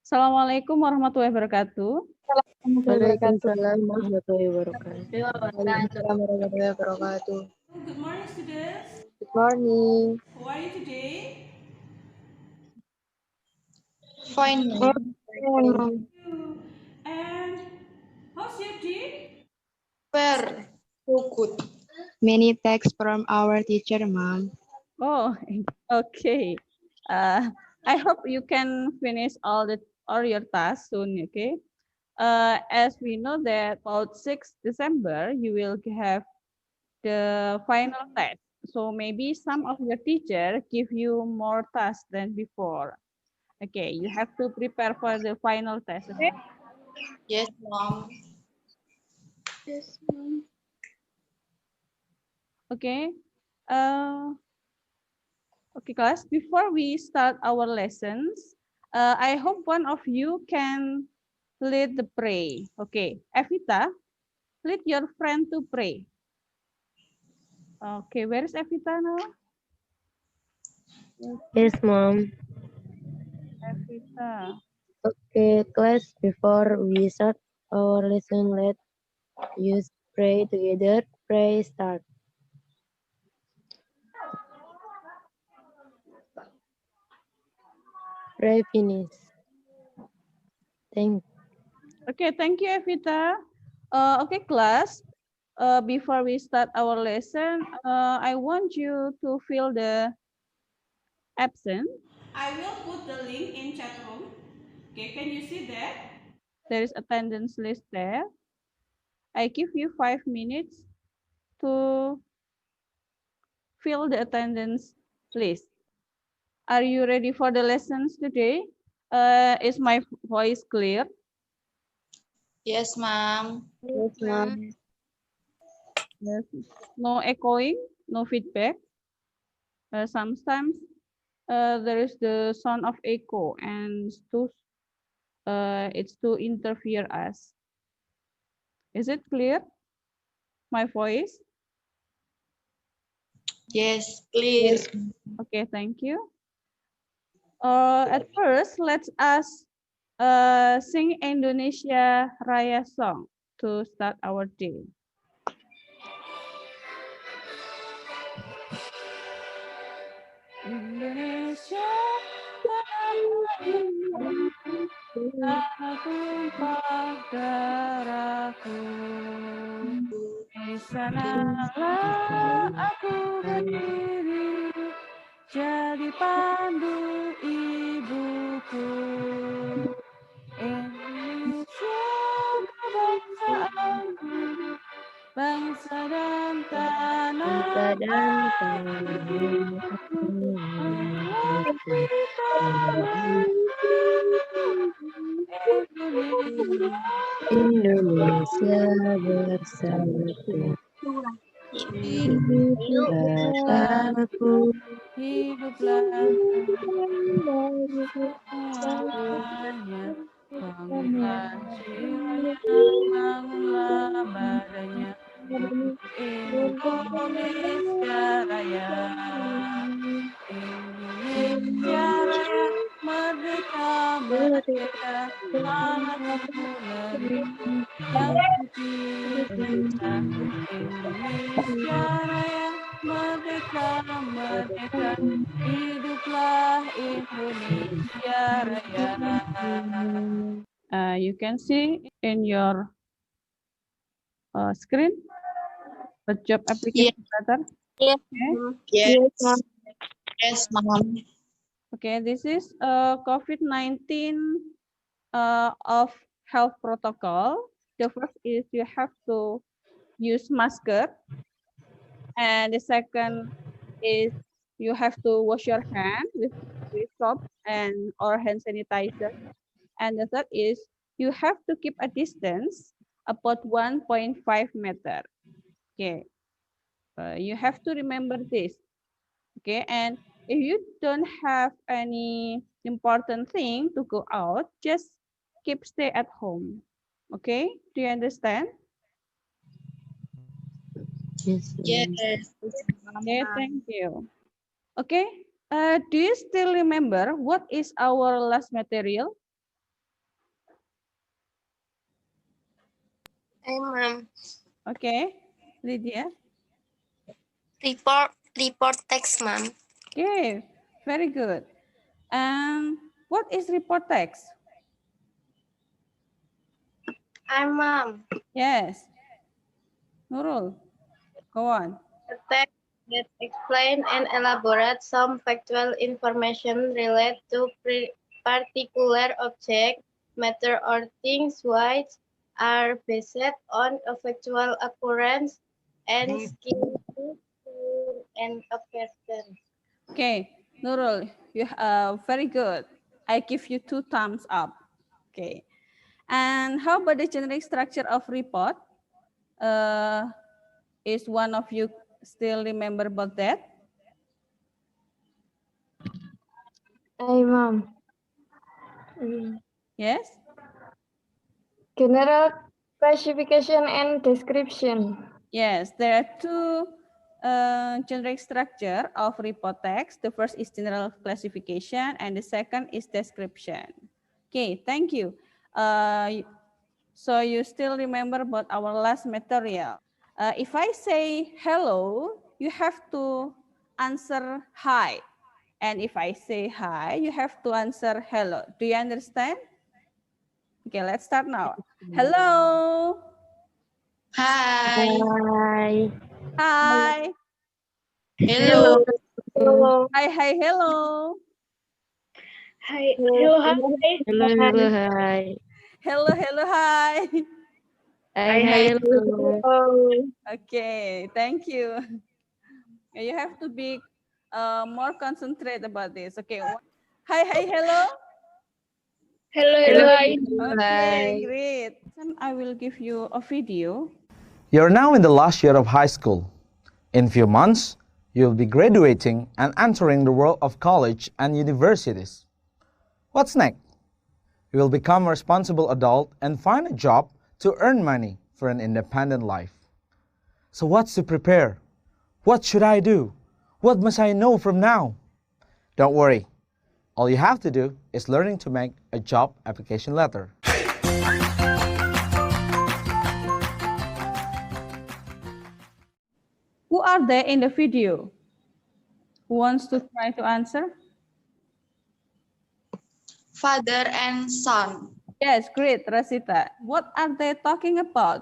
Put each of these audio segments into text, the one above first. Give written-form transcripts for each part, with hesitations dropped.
Assalamualaikum warahmatullahi wabarakatuh. Waalaikumsalam warahmatullahi wabarakatuh. Waalaikumsalam warahmatullahi wabarakatuh. Good morning, students. Good morning. How are you today? Fine. And how's your day? Where? So good. Many thanks from our teacher, Mom. Oh, okay. I hope you can finish all your tasks soon, okay? As we know that about 6 December, you will have the final test. So maybe some of your teacher give you more tasks than before. Okay, you have to prepare for the final test, okay? Yes, Mom. Yes, Mom. Okay. Okay, class, before we start our lessons, I hope one of you can lead the pray. Okay, Evita, lead your friend to pray. Okay, where is Evita now? Yes, Mom. Evita. Okay, class, before we start our lesson, let's use pray together. Pray start. Pray finish. Okay, thank you, Evita. Okay, class. Before we start our lesson, I want you to fill the absent. I will put the link in chat room. Okay, can you see that? There is attendance list there. I give you 5 minutes to fill the attendance list. Are you ready for the lessons today? Is my voice clear? Yes, Mom. Yes, Mom. Yes. No echoing, no feedback. Sometimes there is the sound of echo and it's to interfere us. Is it clear? My voice? Yes, clear. Okay, thank you. At first, let's sing Indonesia Raya song to start our day. Indonesia tanah tumpah darahku, di sanalah aku berdiri, jadi pandu ibuku. Indonesia kebangsaanku, bangsa dan tanah Indonesia bersamaku. Hiduplah hiduplah semuanya, bangunlah jiwanya, bangunlah badannya, Indonesia Raya, Indonesia Raya, merdeka, merdeka, tanahku negeriku yang putih indah, Indonesia Raya, merdeka, merdeka, hiduplah Indonesia Raya. You can see in your screen the job application letter. Yes. Okay. Yes, Mom. Yes, Mom. Okay, this is COVID-19 of health protocol. The first is you have to use masker, and the second is you have to wash your hand with soap and or hand sanitizer, and the third is you have to keep a distance about 1.5 meter. Okay. You have to remember this. Okay, and if you don't have any important thing to go out, just stay at home. Okay, do you understand? Yes. Yes. Okay, thank you. Okay, do you still remember what is our last material? Hey, ma'am. Okay, Lydia. Report text, ma'am. Okay, very good. And what is report text? I'm ma'am. Yes, Nurul, go on. A text that explain and elaborate some factual information related to particular object, matter, or things which are based on a factual occurrence and skill and a person. Okay, Nurul, you very good. I give you 2 thumbs up. Okay, and how about the generic structure of report? Is one of you still remember about that? Hey, ma'am. Yes. General classification and description. Yes, there are 2 generic structure of report text. The first is general classification and the second is description. Okay, thank you. So you still remember about our last material. If I say hello, you have to answer hi. And if I say hi, you have to answer hello. Do you understand? Okay, let's start now. Hello. Hi. Hi. Hi. Hello. Hello. Hi, hi, hello. Hi. Hello. Hi. Hello, hello, hi. Hello, hello, hi. Hi, hi, hello. Okay, thank you. You have to be more concentrate about this. Okay. Hi, hi, hello. Hello. Hello, Hello. Hi. Okay, hi. great. I will give you a video. You're now in the last year of high school. In few months, you'll be graduating and entering the world of college and universities. What's next? You will become a responsible adult and find a job to earn money for an independent life. So what's to prepare? What should I do? What must I know from now? Don't worry. All you have to do is learning to make a job application letter. Who are there in the video? Who wants to try to answer? Father and son. Yes, great, Rasita. What are they talking about?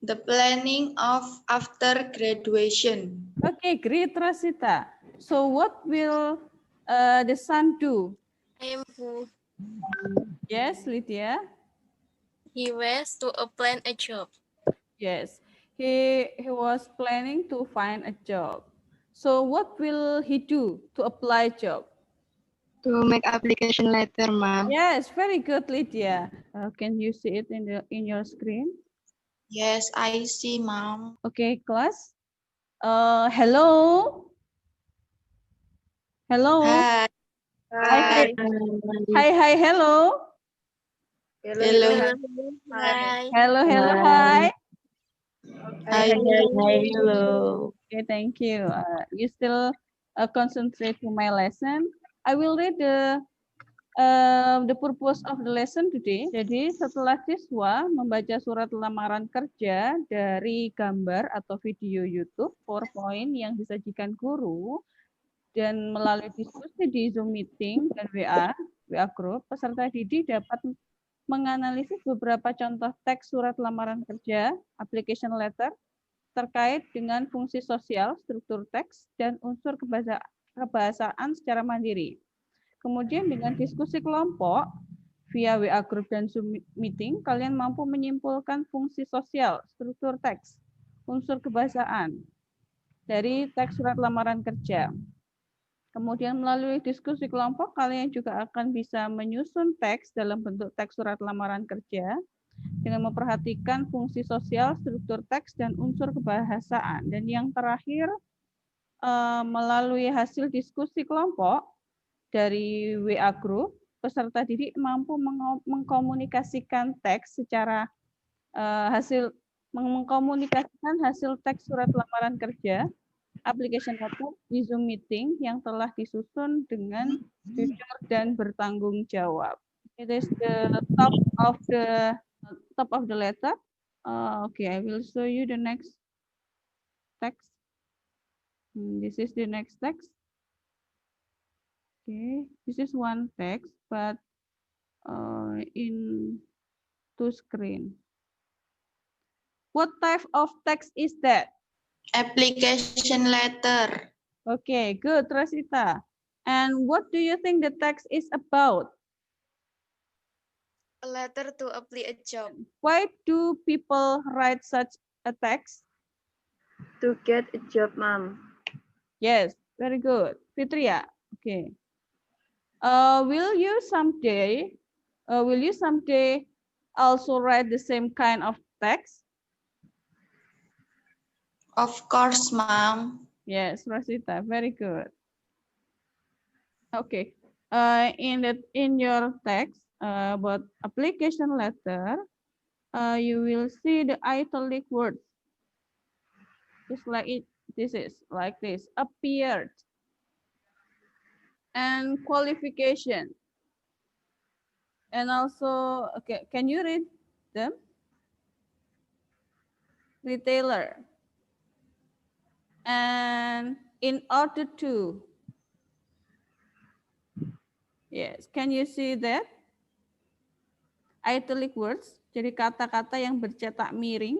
The planning of after graduation. Okay, great, Rasita. So what will the son do? I'm who Yes, Lydia. he was to apply a job. Yes, he was planning to find a job. So what will he do to apply job? To make application letter, ma'am. Yes, very good, Lydia. Can you see it in your screen? Yes, I see, ma'am. Okay, class. Hello. Hello. Hi. Hi, hi. Hi, hi, hello. Hello. Hi. Hello, hello, Hi. hi. Hi. Hi, hello. Okay, thank you. You still concentrate to my lesson. I will read the purpose of the lesson today. Jadi setelah siswa membaca surat lamaran kerja dari gambar atau video YouTube PowerPoint yang disajikan guru dan melalui diskusi di Zoom meeting dan WA group, peserta didik dapat menganalisis beberapa contoh teks surat lamaran kerja, application letter, terkait dengan fungsi sosial, struktur teks, dan unsur kebahasaan secara mandiri. Kemudian dengan diskusi kelompok, via WA group dan Zoom meeting, kalian mampu menyimpulkan fungsi sosial, struktur teks, unsur kebahasaan dari teks surat lamaran kerja. Kemudian melalui diskusi kelompok, kalian juga akan bisa menyusun teks dalam bentuk teks surat lamaran kerja dengan memperhatikan fungsi sosial, struktur teks, dan unsur kebahasaan. Dan yang terakhir, melalui hasil diskusi kelompok dari WA Group, peserta didik mampu mengkomunikasikan teks secara mengkomunikasikan hasil teks surat lamaran kerja, application letter di Zoom meeting yang telah disusun dengan jujur dan bertanggung jawab. It is the top of the letter. Okay, I will show you the next text. This is the next text. Okay, this is one text, but in two screen. What type of text is that? Application letter. Okay, good, Rosita. And what do you think the text is about? A letter to apply a job. Why do people write such a text? To get a job, Mom. Yes, very good. Fitria, okay. Will you someday also write the same kind of text? Of course, Mom. Yes, Rosita, very good. Okay, in your text about application letter, you will see the italic words. Just like it, this is like this, appeared, and qualification. And also, okay, can you read them? Retailer. And in order to. Yes, can you see that? Italic words, jadi kata-kata yang bercetak miring.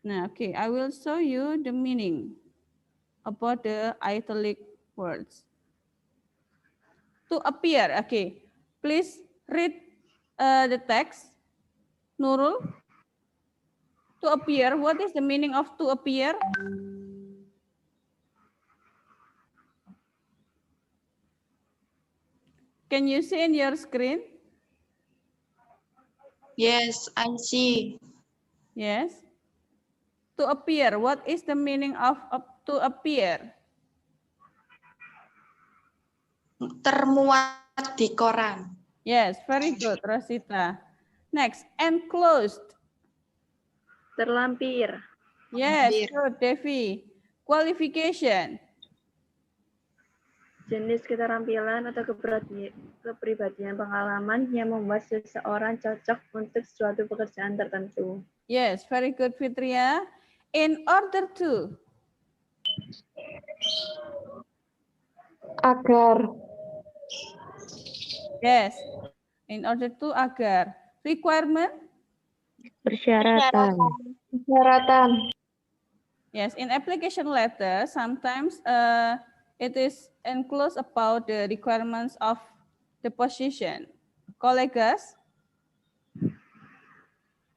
Nah, okay, I will show you the meaning about the italic words. To appear, okay. Please read the text. Nurul. To appear, what is the meaning of to appear? Can you see in your screen? Yes, I see. Yes. To appear, what is the meaning of to appear? Termuat di koran. Yes, very good, Rosita. Next, enclosed. Terlampir. Yes, Hampir. good, Devi. Qualification. Jenis keterampilan atau kepribadian pengalaman yang membuat seseorang cocok untuk suatu pekerjaan tertentu. Yes, very good, Fitria. In order to. Agar. Yes, in order to agar. Requirement. Persyaratan. Persyaratan. Yes, in application letter, sometimes it is enclosed about the requirements of the position. Kolegas?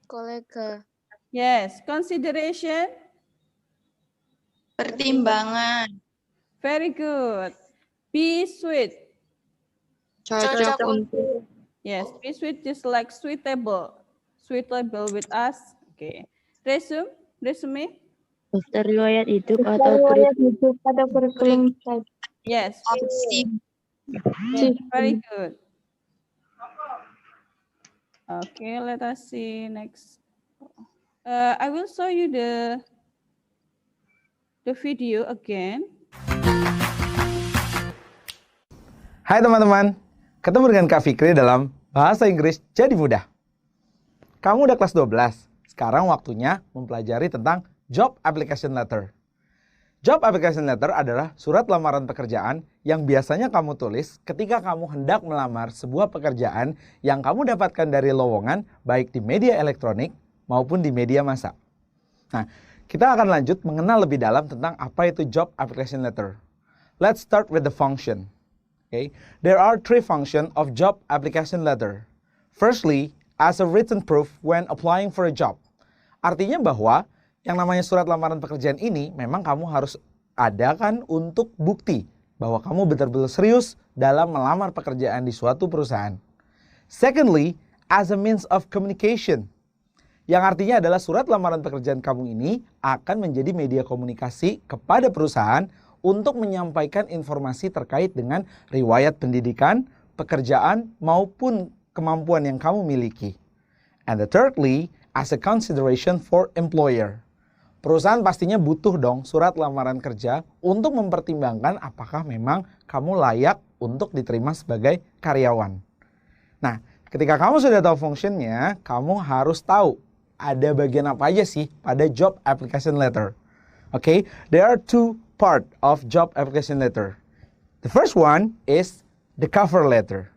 Kolega. Yes, consideration. Pertimbangan. Very good. Be sweet. Cocok untuk. Yes, be sweet just like suitable. Suitable with us. Okay. Resume. Daftar riwayat hidup atau Riwayat hidup atau kurikulum. Yes. Opsi. Yes, very good. Okay, let us see next. I will show you the video again. Hai teman-teman, ketemu dengan Kak Fikri dalam Bahasa Inggris Jadi Mudah. Kamu udah kelas 12, sekarang waktunya mempelajari tentang Job Application Letter. Job Application Letter adalah surat lamaran pekerjaan yang biasanya kamu tulis ketika kamu hendak melamar sebuah pekerjaan yang kamu dapatkan dari lowongan baik di media elektronik maupun di media massa. Nah, kita akan lanjut mengenal lebih dalam tentang apa itu Job Application Letter. Let's start with the function. Okay. There are three functions of Job Application Letter. Firstly, as a written proof when applying for a job. Artinya bahwa yang namanya surat lamaran pekerjaan ini memang kamu harus adakan untuk bukti bahwa kamu betul-betul serius dalam melamar pekerjaan di suatu perusahaan. Secondly, as a means of communication. Yang artinya adalah surat lamaran pekerjaan kamu ini akan menjadi media komunikasi kepada perusahaan untuk menyampaikan informasi terkait dengan riwayat pendidikan, pekerjaan, maupun kemampuan yang kamu miliki. And the thirdly, as a consideration for employer. Perusahaan pastinya butuh dong surat lamaran kerja untuk mempertimbangkan apakah memang kamu layak untuk diterima sebagai karyawan. Nah, ketika kamu sudah tahu fungsinya, kamu harus tahu ada bagian apa aja sih pada job application letter. Okay, there are two part of job application letter. The first one is the cover letter.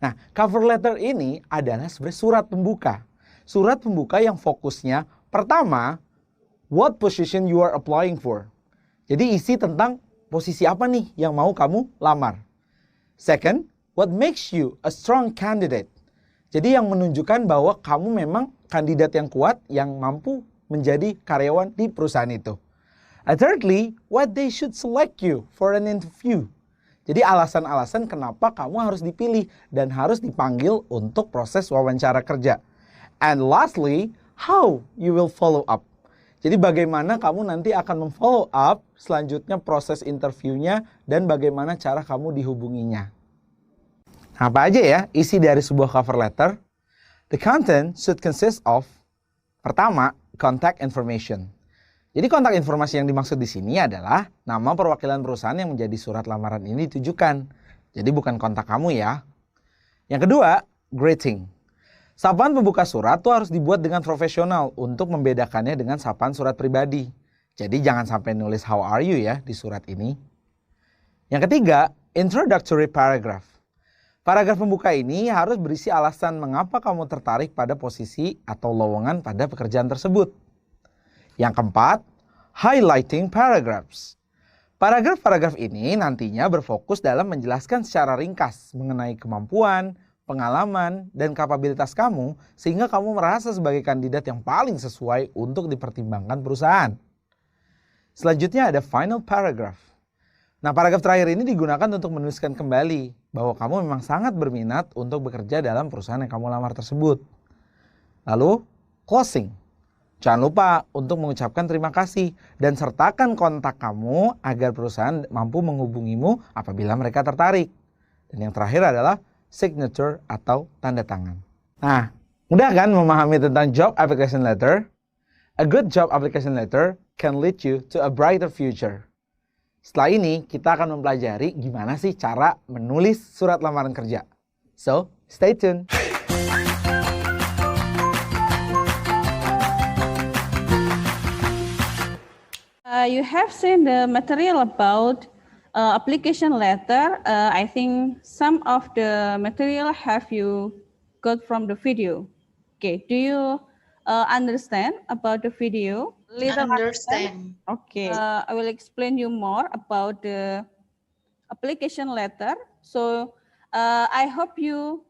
Nah, cover letter ini adalah sebenarnya surat pembuka. Surat pembuka yang fokusnya pertama, what position you are applying for. Jadi isi tentang posisi apa nih yang mau kamu lamar. Second, what makes you a strong candidate. Jadi yang menunjukkan bahwa kamu memang kandidat yang kuat yang mampu menjadi karyawan di perusahaan itu. And thirdly, what they should select you for an interview. Jadi alasan-alasan kenapa kamu harus dipilih dan harus dipanggil untuk proses wawancara kerja. And lastly, how you will follow up. Jadi bagaimana kamu nanti akan memfollow up selanjutnya proses interviewnya dan bagaimana cara kamu dihubunginya. Apa aja ya isi dari sebuah cover letter? The content should consist of, pertama, contact information. Jadi kontak informasi yang dimaksud di sini adalah nama perwakilan perusahaan yang menjadi surat lamaran ini ditujukan. Jadi bukan kontak kamu ya. Yang kedua, greeting. Sapaan pembuka surat tuh harus dibuat dengan profesional untuk membedakannya dengan sapaan surat pribadi. Jadi jangan sampai nulis how are you ya di surat ini. Yang ketiga, introductory paragraph. Paragraf pembuka ini harus berisi alasan mengapa kamu tertarik pada posisi atau lowongan pada pekerjaan tersebut. Yang keempat, highlighting paragraphs. Paragraf-paragraf ini nantinya berfokus dalam menjelaskan secara ringkas mengenai kemampuan, pengalaman, dan kapabilitas kamu sehingga kamu merasa sebagai kandidat yang paling sesuai untuk dipertimbangkan perusahaan. Selanjutnya ada final paragraph. Nah, paragraf terakhir ini digunakan untuk menuliskan kembali bahwa kamu memang sangat berminat untuk bekerja dalam perusahaan yang kamu lamar tersebut. Lalu, closing. Jangan lupa untuk mengucapkan terima kasih dan sertakan kontak kamu agar perusahaan mampu menghubungimu apabila mereka tertarik. Dan yang terakhir adalah signature atau tanda tangan. Nah, mudah kan memahami tentang job application letter? A good job application letter can lead you to a brighter future. Setelah ini, kita akan mempelajari gimana sih cara menulis surat lamaran kerja. So, stay tuned. You have seen the material about application letter. I think some of the material have you got from the video. Okay, do you understand about the video? Understand. Okay, I will explain you more about the application letter. So I hope you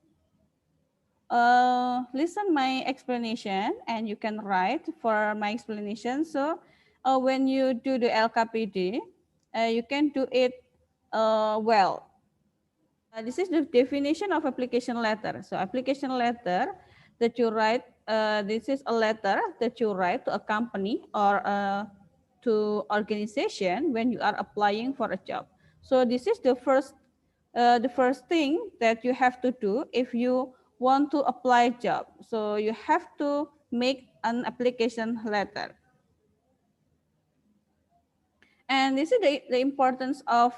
listen my explanation and you can write for my explanation. So when you do the LKPD, you can do it well. This is the definition of application letter. So application letter that you write, this is a letter that you write to a company or to organization when you are applying for a job. So this is the first thing that you have to do if you want to apply a job. So you have to make an application letter. And this is the importance of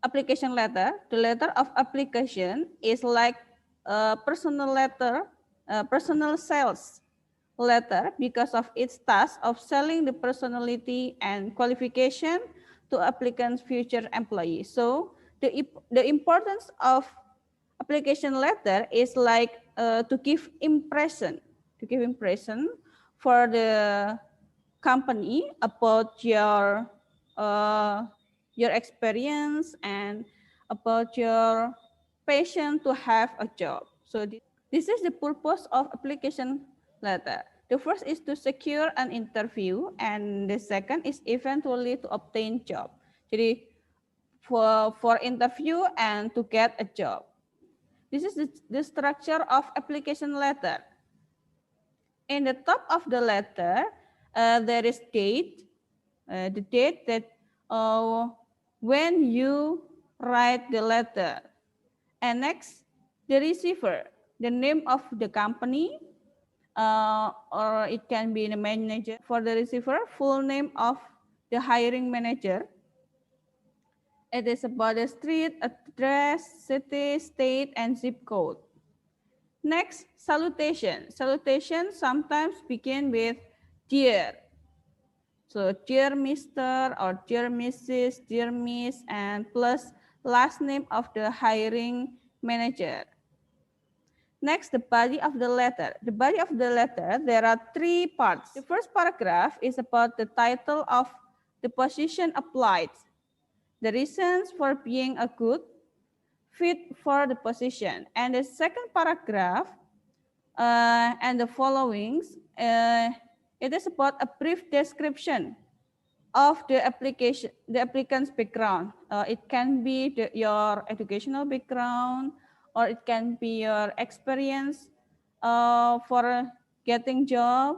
application letter. The letter of application is like a personal letter, personal sales letter because of its task of selling the personality and qualification to applicant's future employee. So the importance of application letter is like to give impression for the company about your experience and about your passion to have a job. So this is the purpose of application letter. The first is to secure an interview and the second is eventually to obtain job. Jadi for interview and to get a job. This is the structure of application letter. In the top of the letter, there is date, the date that when you write the letter. And next, the receiver, the name of the company, or it can be the manager. For the receiver, full name of the hiring manager. It is about the street, address, city, state, and zip code. Next, salutation. Salutation sometimes begin with dear. So dear Mr. or dear Mrs., dear Miss, and plus last name of the hiring manager. Next, the body of the letter. The body of the letter, there are 3 parts. The first paragraph is about the title of the position applied, the reasons for being a good fit for the position. And the second paragraph and the followings, it is about a brief description of the application, the applicant's background. It can be your educational background, or it can be your experience for getting job,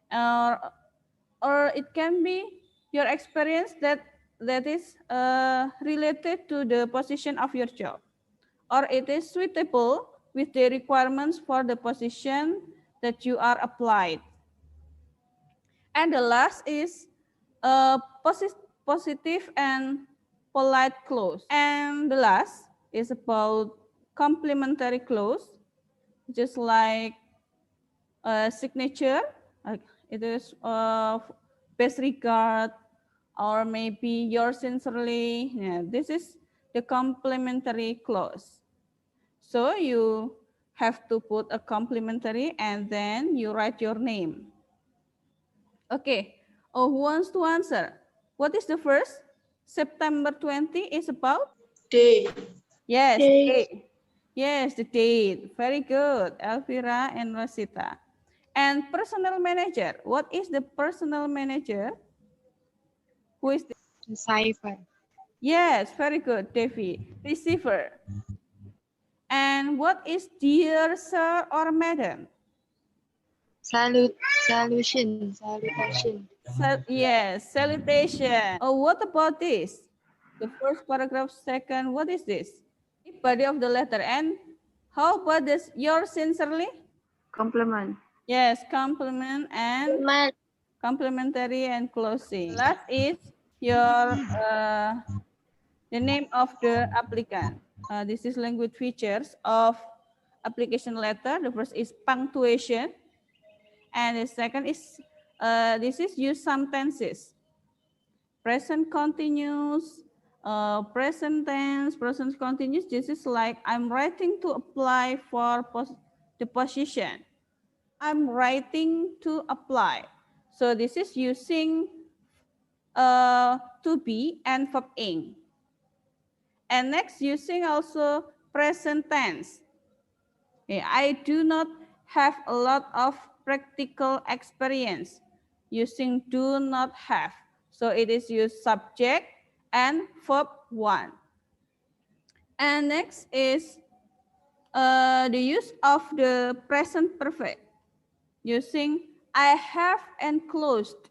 or it can be your experience that is related to the position of your job, or it is suitable with the requirements for the position that you are applied. And the last is positive and polite clause. And the last is about complimentary clause, just like a signature, like it is best regard, or maybe yours sincerely. Yeah, this is the complimentary clause. So you have to put a complimentary and then you write your name. Okay, who wants to answer? What is the first? September 20 is about? Day. Yes, Day. date. Yes, the date. Very good, Elvira and Rosita. And personal manager. What is the personal manager? Who is the? Receiver. Yes, very good, Devi. Receiver. And what is dear sir or madam? Salutation. Yes, salutation. Oh, what about this? The first paragraph, second, what is this? Body of the letter. And how about this? Yours sincerely? Compliment. Yes, compliment and complimentary and closing. Last is your the name of the applicant. This is language features of application letter. The first is punctuation, and the second is this is use some tenses. Present continuous, present tense, present continuous. This is like I'm writing to apply for the position. I'm writing to apply. So this is using to be and verb ing. And next, using also present tense. Okay, I do not have a lot of practical experience. Using do not have. So it is used subject and verb 1. And next is the use of the present perfect. Using I have enclosed.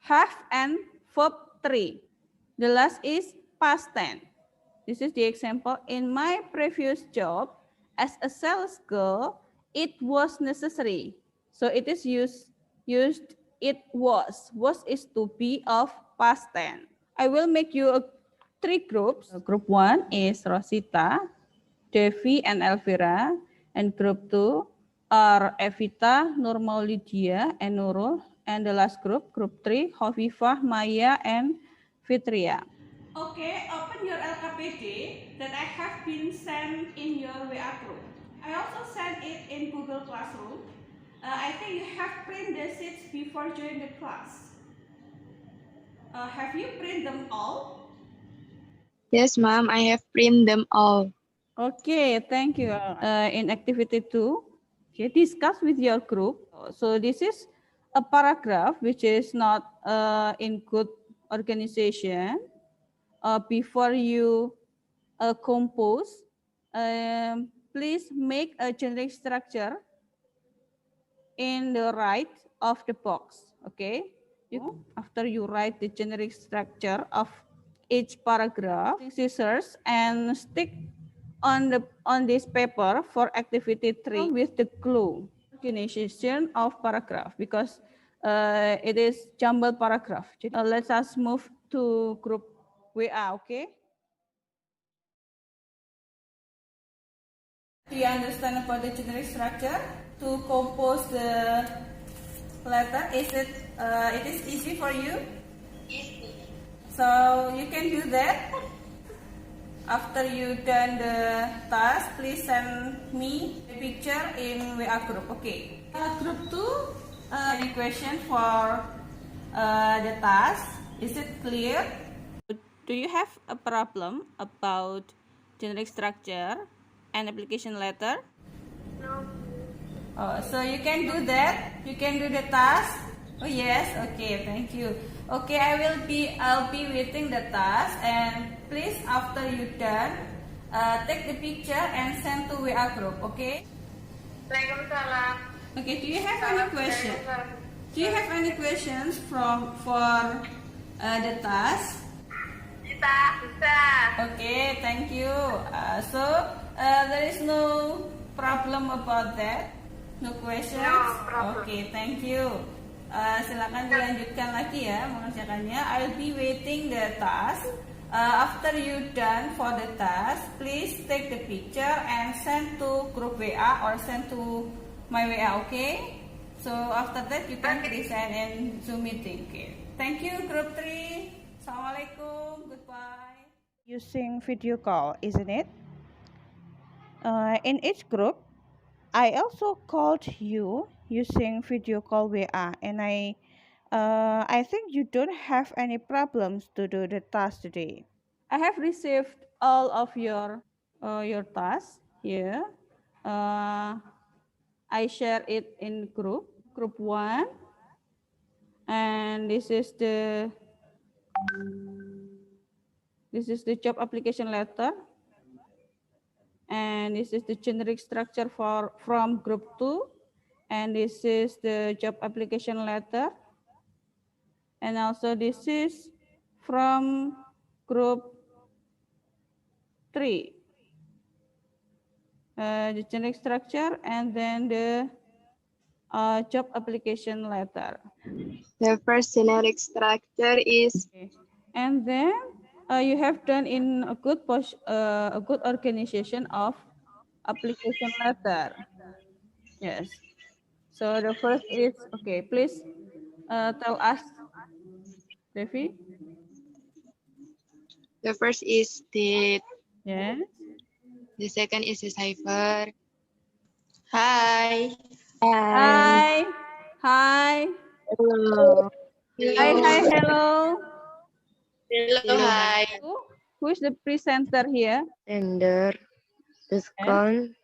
Have and verb 3. The last is past tense. This is the example. In my previous job as a sales girl, it was necessary. So it is used it was. Was is to be of past tense. I will make you 3 groups. Group 1 is Rosita, Devi, and Elvira. And group 2 are Evita, Nurmal Lydia, and Nurul. And the last group, group 3, Hovifah, Maya, and Fitria. Okay, open your LKPD that I have been sent in your WA group. I also sent it in Google Classroom. I think you have print the sheets before joining the class. Have you print them all? Yes, ma'am, I have print them all. Okay, thank you. In activity 2, okay, discuss with your group. So this is a paragraph which is not in good organization. Before you compose, please make a generic structure in the right of the box. Okay. After you write the generic structure of each paragraph, scissors and stick on this paper for activity 3 with the glue organization of paragraph because it is jumbled paragraph. Let us move to group WA. Okay. Do you understand about the generic structure to compose the letter? It is easy for you? Easy. So you can do that. After you done the task, please send me a picture in WA group. Okay. Group 2, any question for the task? Is it clear? Do you have a problem about generic structure and application letter? No. Oh, so you can do that? You can do the task? Oh yes, okay, thank you. Okay, I'll be waiting the task, and please after you done, take the picture and send to WA group, okay? Waalaikumsalam. Okay, do you have any question? Do you have any questions for the task? Bisa. Okay, thank you. So there is no problem about that? No questions? No problem. Okay, thank you. Silakan dilanjutkan lagi ya mengerjakannya. I'll be waiting the task. After you done for the task, please take the picture and send to group WA or send to my WA, okay? So after that you can present in Zoom meeting. Okay. Thank you, group 3. Assalamualaikum. Goodbye. Using video call, isn't it? In each group, I also called you using video call WA, and I think you don't have any problems to do the task today. I have received all of your tasks here. I share it in group 1, and this is the job application letter. And this is the generic structure from group 2, and this is the job application letter, and also this is from group 3, the generic structure and then the job application letter. The first generic structure is. Okay. And then you have done in a good organization of application letter. Yes. So the first is, okay, please tell us, Devi. The first is date. Yes. The second is the cipher. Hi. Hi. Hi. Hello. Hi, hello. Hello, hi. Who is the presenter here? Sender. Second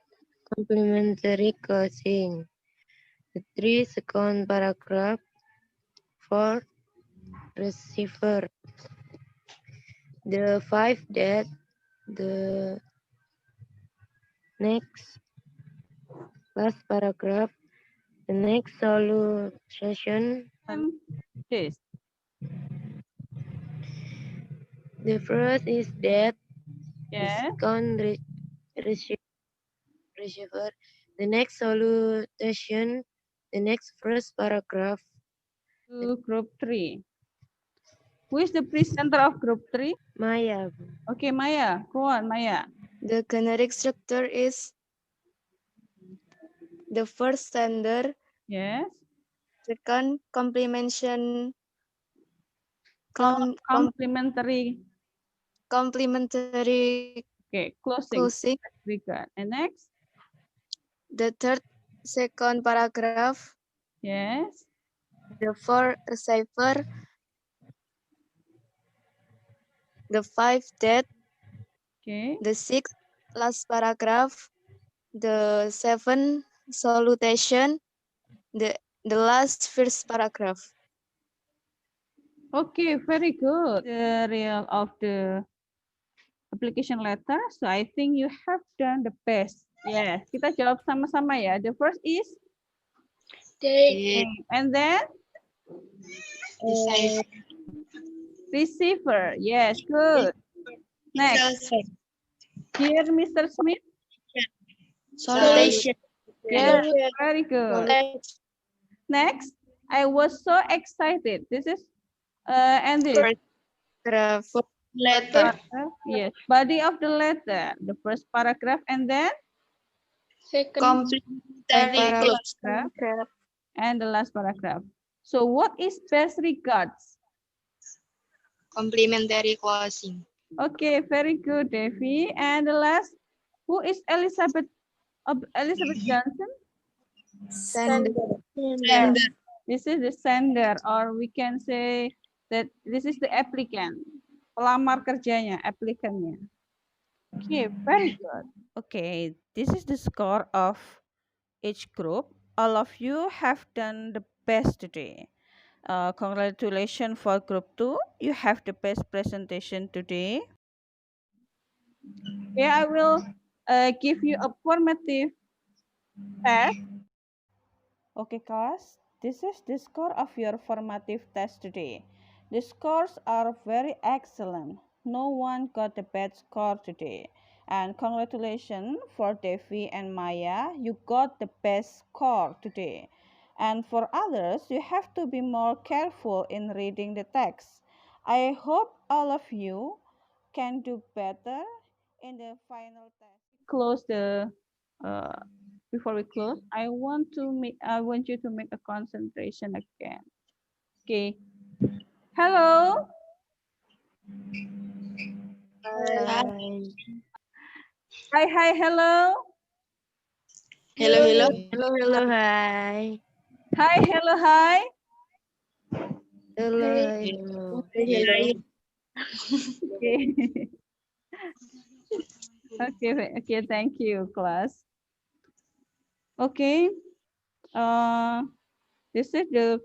complementary closing. The 3 second paragraph. 4 receiver. The 5 that the next last paragraph. The next solution. Yes. The first is that. Yes. The second receiver. The next solution. The next first paragraph. To group 3. Who is the presenter of group 3? Maya. Okay, Maya. Go on, Maya. The generic structure is the first sender, Yes. second complementary Okay, closing. closing. And next? The third second paragraph. Yes. The fourth cipher. The 5 that. Okay. The 6th last paragraph. The 7th salutation. The last first paragraph. Okay, very good. The real of the application letter. So I think you have done the best Yes, kita jawab sama-sama ya. The first is Date. and then Decipher. receiver. Yes, good. Next, here, Mr. Smith. Solution. Yes, very good. Next, I was so excited. This is and this Paragraph. Letter. paragraph. Yes, body of the letter. The first paragraph and then Complementary clause. paragraph and the last paragraph. So what is best regards? Complementary closing. Okay, very good, Devi. And the last, who is Elizabeth Elizabeth Johnson? Sender. This is the sender, or we can say that this is the applicant. Pelamar kerjanya, applicantnya. Okay, very good. Okay, this is the score of each group. All of you have done the best today. Congratulations for group 2. You have the best presentation today. Okay, I will give you a formative test. Okay, class, this is the score of your formative test today. The scores are very excellent. No one got a bad score today. And congratulations for Devi and Maya, you got the best score today. And for others, you have to be more careful in reading the text. I hope all of you can do better in the final test. Close the before we close, I want you to make a concentration again. Okay. Hello. Hi, hello. Hello. Hello, hi. Hi, hello, hi. Hello. Okay. Okay, thank you, class. Okay. This is the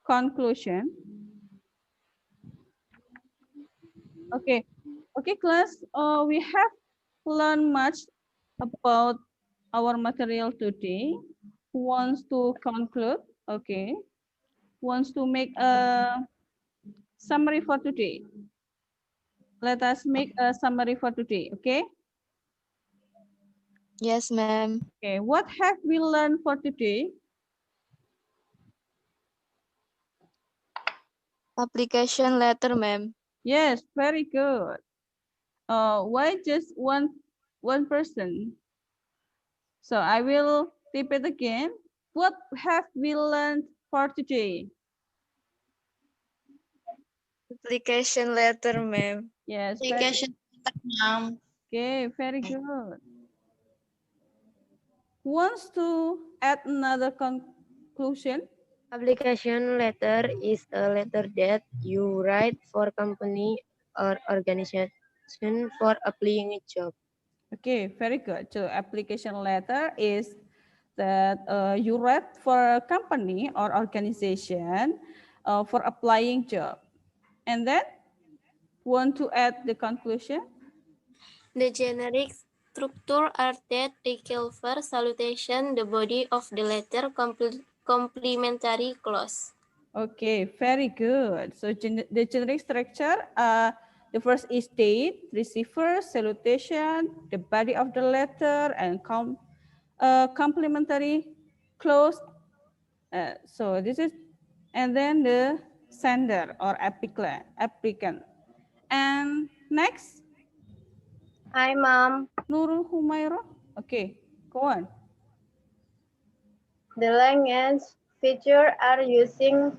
conclusion. Okay, class. We have learned much about our material today. Who wants to conclude? Okay. Wants to make a summary for today? Let us make a summary for today. Okay. Yes, ma'am. Okay. What have we learned for today? Application letter, ma'am. Yes, very good. Why just one person? So I will repeat again. What have we learned for today? Application letter, ma'am. Yes. Application letter, ma'am. Okay, very good. Who wants to add another conclusion? Application letter is a letter that you write for company or organization for applying a job. Okay, very good. So application letter is that you write for a company or organization for applying job. And then want to add the conclusion? The generic structure are that recover salutation, the body of the letter, complementary clause. Okay, very good. So the generic structure, the first is date, receiver, salutation, the body of the letter, and complementary clause. So this is, and then the sender or applicant. And next, Hi, Mom. Nurul Humaira. Okay, go on. The language feature are using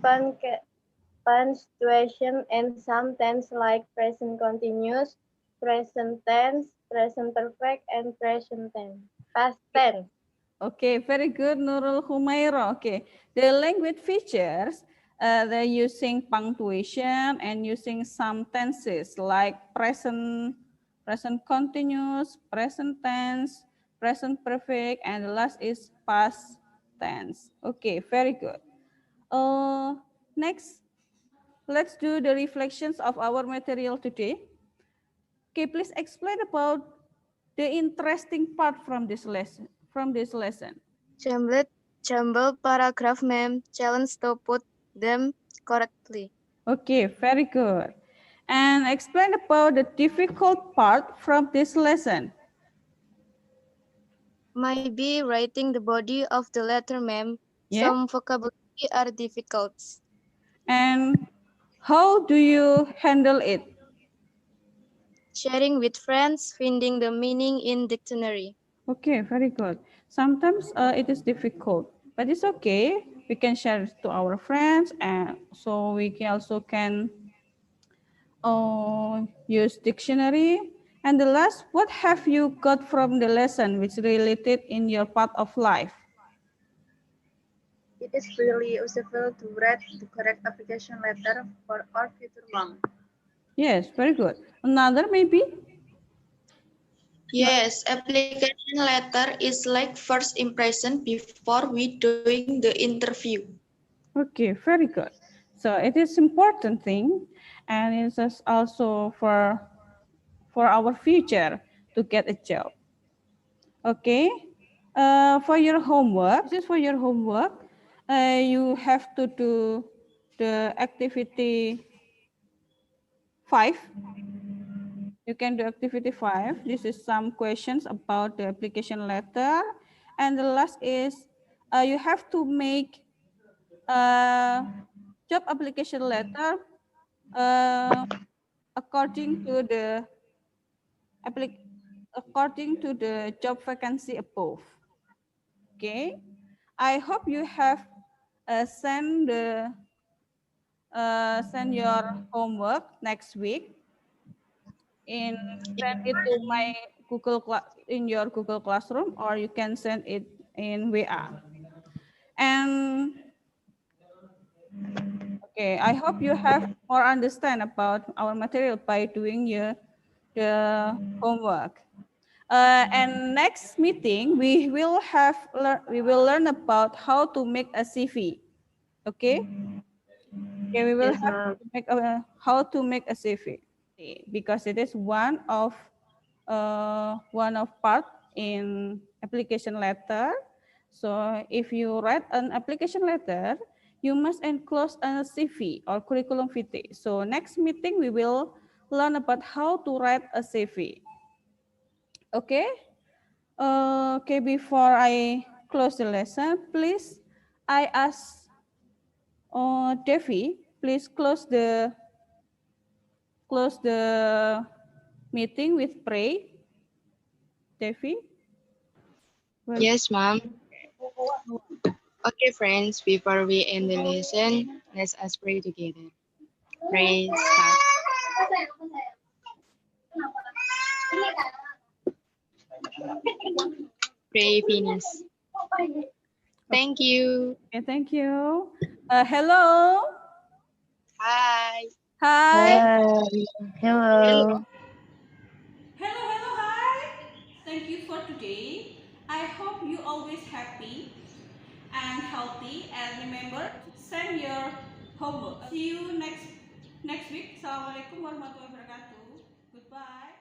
punctuation and some tense like present continuous, present tense, present perfect, and present tense. Past tense. Okay, very good, Nurul Humaira. Okay, the language features, they're using punctuation and using some tenses like present continuous, present tense, present perfect, and the last is past tense. Okay, very good. Next, let's do the reflections of our material today. Okay, please explain about the interesting part from this lesson. Jumbled paragraph, ma'am. Challenge to put them correctly. Okay, very good. And explain about the difficult part from this lesson. Might be writing the body of the letter, ma'am. Yeah. Some vocabulary are difficult. And how do you handle it? Sharing with friends, finding the meaning in dictionary. Okay, very good. Sometimes it is difficult, but it's okay. We can share it to our friends, and so we can also use dictionary. And the last, what have you got from the lesson which related in your part of life? It is really useful to write the correct application letter for our future mom. Yes, very good. Another maybe? Yes, application letter is like first impression before we doing the interview. Okay, very good. So it is important thing, and it is also for our future to get a job. Okay, for your homework, this is for your homework. You have to do the activity 5. You can do activity 5. This is some questions about the application letter. And the last is you have to make a job application letter according to the job vacancy above. Okay, I hope you have send your homework next week. Send it to my in your Google Classroom, or you can send it in WA. And okay, I hope you have more understand about our material by doing the homework. And next meeting we will learn about how to make a CV. Okay. Okay, we will Yes, have ma'am. to make how to make a CV, because it is one of part in application letter. So if you write an application letter, you must enclose a CV or curriculum vitae. So next meeting we will learn about how to write a CV. Okay. Okay, before I close the lesson, please I ask Devi, please close the meeting with pray. Devi? Yes, ma'am. Okay, friends, before we end the lesson, let us pray together. Pray start. Pray finish. Thank you. Okay, thank you. Hello. Hi. Hi. Hello. Hello, hi. Thank you for today. I hope you always happy and healthy, and remember send your homework. See you next week. Assalamualaikum warahmatullahi wabarakatuh. Goodbye.